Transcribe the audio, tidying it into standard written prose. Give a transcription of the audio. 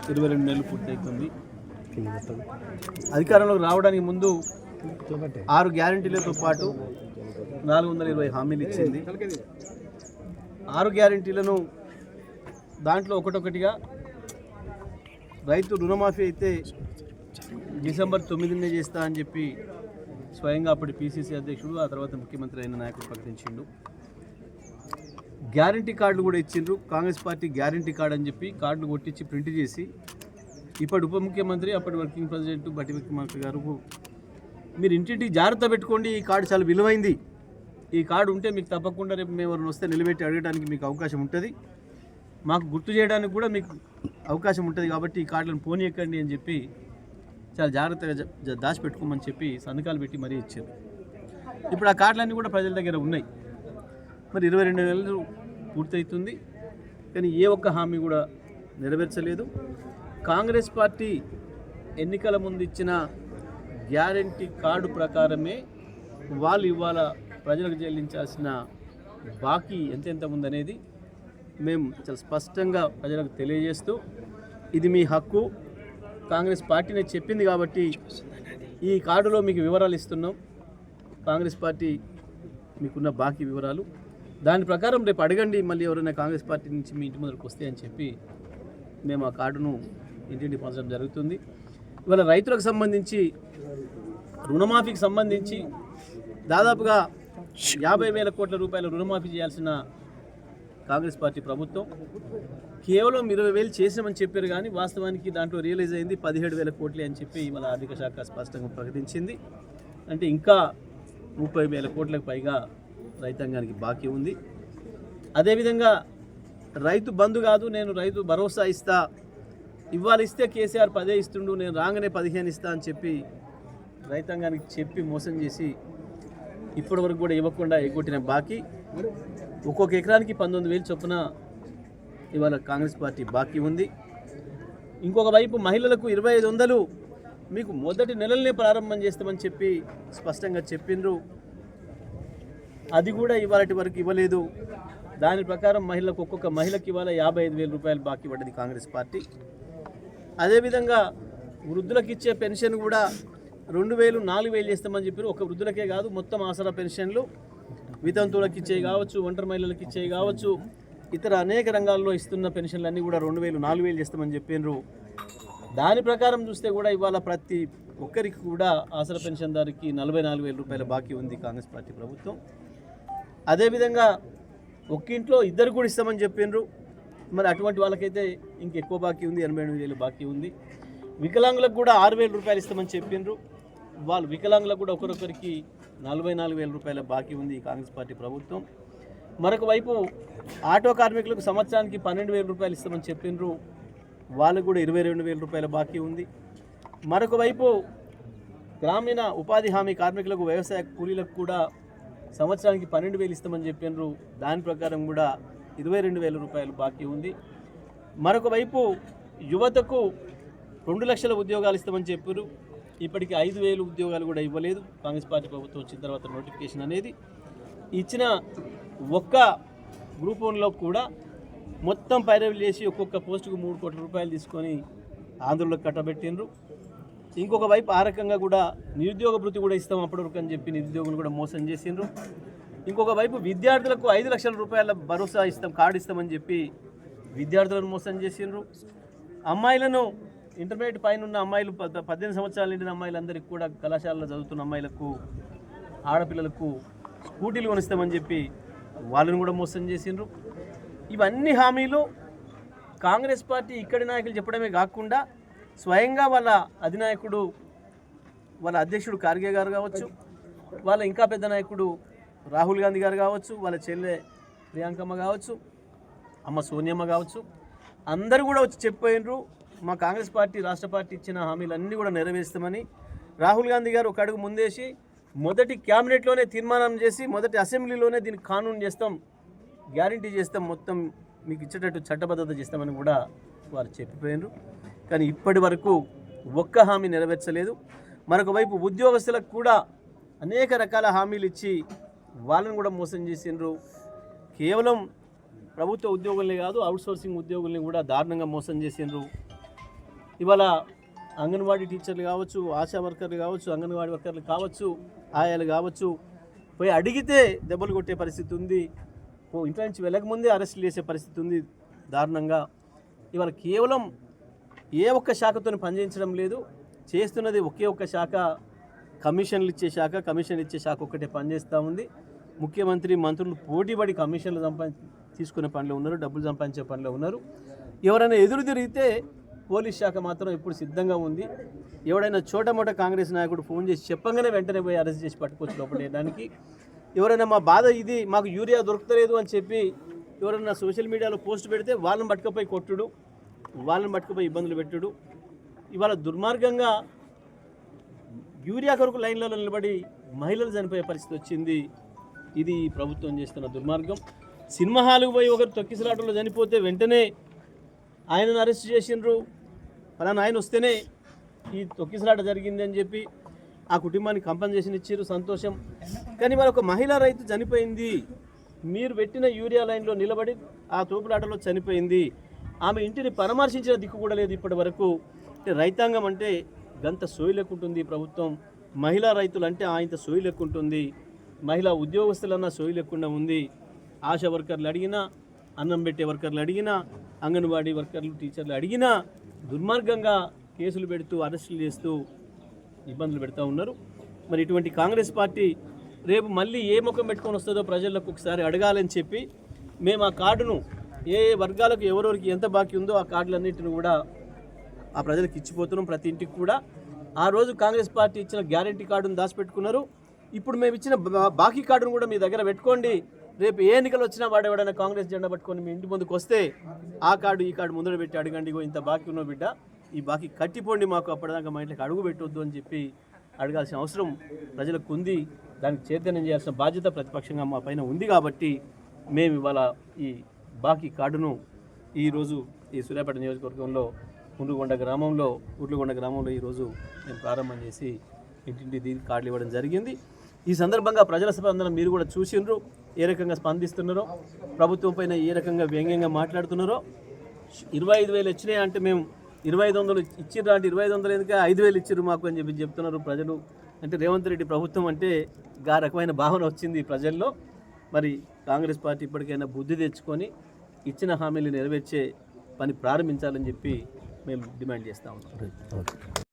22 నెలలు పూర్తవుతుంది. అధికారంలోకి రావడానికి ముందు 6 గ్యారంటీలతో పాటు 420 హామీలు ఇచ్చింది. 6 గ్యారంటీలను దాంట్లో ఒకటొకటిగా రైతు రుణమాఫీ అయితే డిసెంబర్ 9నే చేస్తా అని చెప్పి స్వయంగా అప్పటి పిసిసి అధ్యక్షుడు ఆ తర్వాత ముఖ్యమంత్రి అయిన నాయకుడు ప్రకటించిండు. గ్యారంటీ కార్డులు కూడా ఇచ్చిండ్రు. కాంగ్రెస్ పార్టీ గ్యారంటీ కార్డు అని చెప్పి కార్డులు కొట్టించి ప్రింట్ చేసి ఇప్పటి ఉప ముఖ్యమంత్రి అప్పటి వర్కింగ్ ప్రెసిడెంట్ బట్టి విక్రమార్క గారు మీరు ఇంటింటికి జాగ్రత్త పెట్టుకోండి, ఈ కార్డు చాలా విలువైంది, ఈ కార్డు ఉంటే మీకు తప్పకుండా రేపు మేము ఎవరిని వస్తే నిలబెట్టి అడగడానికి మీకు అవకాశం ఉంటుంది, మాకు గుర్తు చేయడానికి కూడా మీకు అవకాశం ఉంటుంది, కాబట్టి ఈ కార్డులను పోనీయకండి అని చెప్పి చాలా జాగ్రత్తగా దాచిపెట్టుకోమని చెప్పి సంతకాలు పెట్టి మరీ ఇచ్చారు. ఇప్పుడు ఆ కార్డులన్నీ కూడా ప్రజల దగ్గర ఉన్నాయి. మరి 22 నెలలు పూర్తవుతుంది, కానీ ఏ ఒక్క హామీ కూడా నెరవేర్చలేదు. కాంగ్రెస్ పార్టీ ఎన్నికల ముందు ఇచ్చిన గ్యారంటీ కార్డు ప్రకారమే వాళ్ళు ఇవాళ ప్రజలకు చెల్లించాల్సిన బాకీ ఎంతెంత ఉందనేది మేము చాలా స్పష్టంగా ప్రజలకు తెలియజేస్తూ, ఇది మీ హక్కు, కాంగ్రెస్ పార్టీనే చెప్పింది కాబట్టి ఈ కార్డులో మీకు వివరాలు ఇస్తున్నాం, కాంగ్రెస్ పార్టీ మీకున్న బాకీ వివరాలు, దాని ప్రకారం రేపు అడగండి, మళ్ళీ ఎవరైనా కాంగ్రెస్ పార్టీ నుంచి మీ ఇంటి ముందరకు వస్తే అని చెప్పి మేము ఆ కార్డును ఇంటింటి పంచడం జరుగుతుంది. ఇవాళ రైతులకు సంబంధించి రుణమాఫీకి సంబంధించి దాదాపుగా 50,000 కోట్ల రూపాయల రుణమాఫీ చేయాల్సిన కాంగ్రెస్ పార్టీ ప్రభుత్వం కేవలం 20,000 చేసామని చెప్పారు, కానీ వాస్తవానికి దాంట్లో రియలైజ్ అయింది 17,000 కోట్లే అని చెప్పి ఇవాళ ఆర్థిక శాఖ స్పష్టంగా ప్రకటించింది. అంటే ఇంకా 30,000 కోట్లకు పైగా రైతాంగానికి బాకీ ఉంది. అదేవిధంగా రైతు బంధు కాదు, నేను రైతు భరోసా ఇస్తా, ఇవాళ ఇస్తే కేసీఆర్ 10 ఇస్తుండు, నేను రాగానే 15 ఇస్తా అని చెప్పి రైతాంగానికి చెప్పి మోసం చేసి ఇప్పటివరకు కూడా ఇవ్వకుండా ఎగ్గొట్టిన బాకీ ఒక్కొక్క ఎకరానికి 19,000 చొప్పున ఇవాళ కాంగ్రెస్ పార్టీ బాకీ ఉంది. ఇంకొక వైపు మహిళలకు 2,500 మీకు మొదటి నెలలనే ప్రారంభం చేస్తామని చెప్పి స్పష్టంగా చెప్పిండ్రు, అది కూడా ఇవాళటి వరకు ఇవ్వలేదు. దాని ప్రకారం మహిళలకు ఒక్కొక్క మహిళకి ఇవాళ 55,000 రూపాయలు బాకీ పడ్డది కాంగ్రెస్ పార్టీ. అదేవిధంగా వృద్ధులకు ఇచ్చే పెన్షన్ కూడా 2,000 4,000 చేస్తామని చెప్పారు. ఒక వృద్ధులకే కాదు, మొత్తం ఆసరా పెన్షన్లు వితంతువులకు ఇచ్చేవి కావచ్చు, ఒంటరి మహిళలకు ఇచ్చేవి కావచ్చు, ఇతర అనేక రంగాల్లో ఇస్తున్న పెన్షన్లన్నీ కూడా 2,000 4,000 చేస్తామని చెప్పినారు. దాని ప్రకారం చూస్తే కూడా ఇవాళ ప్రతి ఒక్కరికి కూడా ఆసరా పెన్షన్దారికి 44,000 రూపాయల బాకీ ఉంది కాంగ్రెస్ పార్టీ ప్రభుత్వం. అదేవిధంగా ఒక్కింట్లో ఇద్దరు కూడా ఇస్తామని చెప్పినారు, మరి అటువంటి వాళ్ళకైతే ఇంకెక్కువ బాకీ ఉంది, 88,000 బాకీ ఉంది. వికలాంగులకు కూడా 6,000 రూపాయలు ఇస్తామని చెప్పినారు, వాళ్ళు వికలాంగులకు కూడా ఒకరొకరికి 44,000 రూపాయల బాకీ ఉంది కాంగ్రెస్ పార్టీ ప్రభుత్వం. మరొక వైపు ఆటో కార్మికులకు సంవత్సరానికి 12,000 రూపాయలు ఇస్తామని చెప్పినారు, వాళ్ళకు కూడా 22,000 రూపాయల బాకీ ఉంది. మరొక వైపు గ్రామీణ ఉపాధి హామీ కార్మికులకు, వ్యవసాయ కూలీలకు కూడా సంవత్సరానికి 12,000 ఇస్తామని చెప్పినారు, దాని ప్రకారం కూడా 22,000 రూపాయలు బాకీ ఉంది. మరొక వైపు యువతకు 2 లక్షల ఉద్యోగాలు ఇస్తామని చెప్పారు, ఇప్పటికీ 5,000 ఉద్యోగాలు కూడా ఇవ్వలేదు. కాంగ్రెస్ పార్టీ ప్రభుత్వం వచ్చిన తర్వాత నోటిఫికేషన్ అనేది ఇచ్చిన ఒక్క గ్రూప్ 1లో కూడా మొత్తం పైరవీలు చేసి ఒక్కొక్క పోస్టుకు 3 కోట్ల రూపాయలు తీసుకొని ఆంధ్రలోకి కట్టబెట్టిండ్రు. ఇంకొక వైపు ఆ రకంగా కూడా నిరుద్యోగ భృతి కూడా ఇస్తాం అప్పటివరకు అని చెప్పి నిరుద్యోగులు కూడా మోసం చేసిండ్రు. ఇంకొక వైపు విద్యార్థులకు 5 లక్షల రూపాయల భరోసా ఇస్తాం, కార్డు ఇస్తామని చెప్పి విద్యార్థులను మోసం చేసిండ్రు. అమ్మాయిలను ఇంటర్మీడియట్ పైన ఉన్న అమ్మాయిలు 18 సంవత్సరాలు నిండిన అమ్మాయిలందరికీ కూడా కళాశాలలో చదువుతున్న అమ్మాయిలకు, ఆడపిల్లలకు స్కూటీలు కొనిస్తామని చెప్పి వాళ్ళని కూడా మోసం చేసిండ్రు. ఇవన్నీ హామీలు కాంగ్రెస్ పార్టీ ఇక్కడి నాయకులు చెప్పడమే కాకుండా స్వయంగా వాళ్ళ అధినాయకుడు, వాళ్ళ అధ్యక్షుడు ఖార్గే గారు కావచ్చు, వాళ్ళ ఇంకా పెద్ద నాయకుడు రాహుల్ గాంధీ గారు కావచ్చు, వాళ్ళ చెల్లె ప్రియాంకమ్మ కావచ్చు, అమ్మ సోనియమ్మ కావచ్చు, అందరూ కూడా వచ్చి చెప్పిపోయినరు మా కాంగ్రెస్ పార్టీ రాష్ట్ర పార్టీ ఇచ్చిన హామీలన్నీ కూడా నెరవేరుస్తామని. రాహుల్ గాంధీ గారు ఒక అడుగు ముందేసి మొదటి క్యాబినెట్లోనే తీర్మానం చేసి మొదటి అసెంబ్లీలోనే దీనికి కానూన్ చేస్తాం, గ్యారంటీ చేస్తాం, మొత్తం మీకు ఇచ్చేటట్టు చట్టబద్ధత చేస్తామని కూడా వారు చెప్పిపోయినరు. కానీ ఇప్పటి వరకు ఒక్క హామీ నెరవేర్చలేదు. మరొక వైపు ఉద్యోగస్తులకు కూడా అనేక రకాల హామీలు ఇచ్చి వాళ్ళని కూడా మోసం చేసిండ్రు. కేవలం ప్రభుత్వ ఉద్యోగుల్ని కాదు, అవుట్సోర్సింగ్ ఉద్యోగుల్ని కూడా దారుణంగా మోసం చేసిండ్రు. ఇవాళ అంగన్వాడీ టీచర్లు కావచ్చు, ఆశా వర్కర్లు కావచ్చు, అంగన్వాడీ వర్కర్లు కావచ్చు, ఆయాలు కావచ్చు, పోయి అడిగితే దెబ్బలు కొట్టే పరిస్థితి ఉంది. ఇంట్లో నుంచి వెళ్ళకముందే అరెస్టులు చేసే పరిస్థితి ఉంది దారుణంగా. ఇవాళ కేవలం ఏ ఒక్క శాఖతో పనిచేయించడం లేదు, చేస్తున్నది ఒకే ఒక్క శాఖ, కమిషన్లు ఇచ్చే శాఖ ఒక్కటే పనిచేస్తూ ఉంది. ముఖ్యమంత్రి మంత్రులు పోటీపడి కమిషన్లు తీసుకునే పనిలో ఉన్నారు, డబ్బులు సంపాదించే పనిలో ఉన్నారు. ఎవరైనా ఎదురు తిరిగితే పోలీస్ శాఖ మాత్రం ఇప్పుడు సిద్ధంగా ఉంది. ఎవడైనా చోటమోట కాంగ్రెస్ నాయకుడు ఫోన్ చేసి చెప్పంగానే వెంటనే పోయి అరెస్ట్ చేసి పట్టుకోవచ్చు లోపడేయడానికి. ఎవరైనా మా బాధ ఇది, మాకు యూరియా దొరుకుతలేదు అని చెప్పి ఎవరైనా సోషల్ మీడియాలో పోస్ట్ పెడితే వాళ్ళని పట్టుకుపోయి కొట్టుడు, వాళ్ళని పట్టుకుపోయి ఇబ్బందులు పెట్టుడు. ఇవాళ దుర్మార్గంగా యూరియా కొరకు లైన్లలో నిలబడి మహిళలు చనిపోయే పరిస్థితి వచ్చింది. ఇది ప్రభుత్వం చేస్తున్న దుర్మార్గం. సినిమా హాల్కు పోయి ఒకరు తొక్కిసలాటలో చనిపోతే వెంటనే ఆయనను అరెస్ట్ చేసిండ్రు. ఫలానా ఆయన వస్తేనే ఈ తొక్కిసలాట జరిగింది అని చెప్పి ఆ కుటుంబానికి కంపెన్సేషన్ ఇచ్చారు, సంతోషం. కానీ మరి ఒక మహిళా రైతు చనిపోయింది, మీరు పెట్టిన యూరియా లైన్లో నిలబడి ఆ తోపులాటలో చనిపోయింది. ఆమె ఇంటిని పరామర్శించిన దిక్కు కూడా లేదు ఇప్పటి వరకు. అంటే రైతాంగం అంటే గంత సోయి లెక్కుంటుంది ప్రభుత్వం, మహిళా రైతులు అంటే ఆయంత సోయి లెక్కుంటుంది, మహిళా ఉద్యోగస్తులన్నా సోయి లేకుండా ఉంది. ఆశా వర్కర్లు అడిగినా, అన్నం పెట్టే వర్కర్లు అడిగినా, అంగన్వాడీ వర్కర్లు టీచర్లు అడిగినా దుర్మార్గంగా కేసులు పెడుతూ అరెస్టులు చేస్తూ ఇబ్బందులు పెడతా ఉన్నారు. మరి ఇటువంటి కాంగ్రెస్ పార్టీ రేపు మళ్ళీ ఏ ముఖం పెట్టుకొని వస్తుందో ప్రజలకు ఒకసారి అడగాలని చెప్పి మేము ఆ కార్డును ఏ వర్గాలకు ఎవరెవరికి ఎంత బాకీ ఉందో ఆ కార్డులన్నింటిని కూడా ఆ ప్రజలకు ఇచ్చిపోతున్నాం. ప్రతి ఇంటికి కూడా ఆ రోజు కాంగ్రెస్ పార్టీ ఇచ్చిన గ్యారంటీ కార్డును దాచిపెట్టుకున్నారు. ఇప్పుడు మేము ఇచ్చిన బాకీ కార్డును కూడా మీ దగ్గర పెట్టుకోండి. రేపు ఏ ఎన్నికలు వచ్చినా వాడు ఎవడైనా కాంగ్రెస్ జెండా పట్టుకొని మీ ఇంటి ముందుకు వస్తే ఆ కార్డు ఈ కార్డు ముందర పెట్టి అడగండి, ఇంత బాకీ ఉన్నావు బిడ్డ, ఈ బాకీ కట్టిపోండి, మాకు అప్పటిదాకా మా ఇంట్లోకి అడుగు పెట్టవద్దు అని చెప్పి అడగాల్సిన అవసరం ప్రజలకు ఉంది. దానికి చైతన్యం చేయాల్సిన బాధ్యత ప్రతిపక్షంగా మా పైన ఉంది. కాబట్టి మేము ఇవాళ ఈ బాకీ కార్డును ఈరోజు ఈ సూర్యాపేట నియోజకవర్గంలో ఉర్లుగొండ గ్రామంలో ఈరోజు మేము ప్రారంభం చేసి ఇంటింటి కార్డులు ఇవ్వడం జరిగింది. ఈ సందర్భంగా ప్రజల స్పందన మీరు కూడా చూసిండ్రు, ఏ రకంగా స్పందిస్తున్నారో, ప్రభుత్వం పైన ఏ రకంగా వ్యంగ్యంగా మాట్లాడుతున్నారో. 25,000 వచ్చినాయి అంటే మేము 2,500 ఇచ్చిర్రా అంటే 2,500 ఎందుకు 5,000 ఇచ్చిర్రు మాకు అని చెప్పి చెప్తున్నారు ప్రజలు. అంటే రేవంత్ రెడ్డి ప్రభుత్వం అంటే ఆ రకమైన భావన వచ్చింది ప్రజల్లో. మరి కాంగ్రెస్ పార్టీ ఇప్పటికైనా బుద్ధి తెచ్చుకొని ఇచ్చిన హామీలు నెరవేర్చే పని ప్రారంభించాలని చెప్పి మేము డిమాండ్ చేస్తూ ఉన్నాం.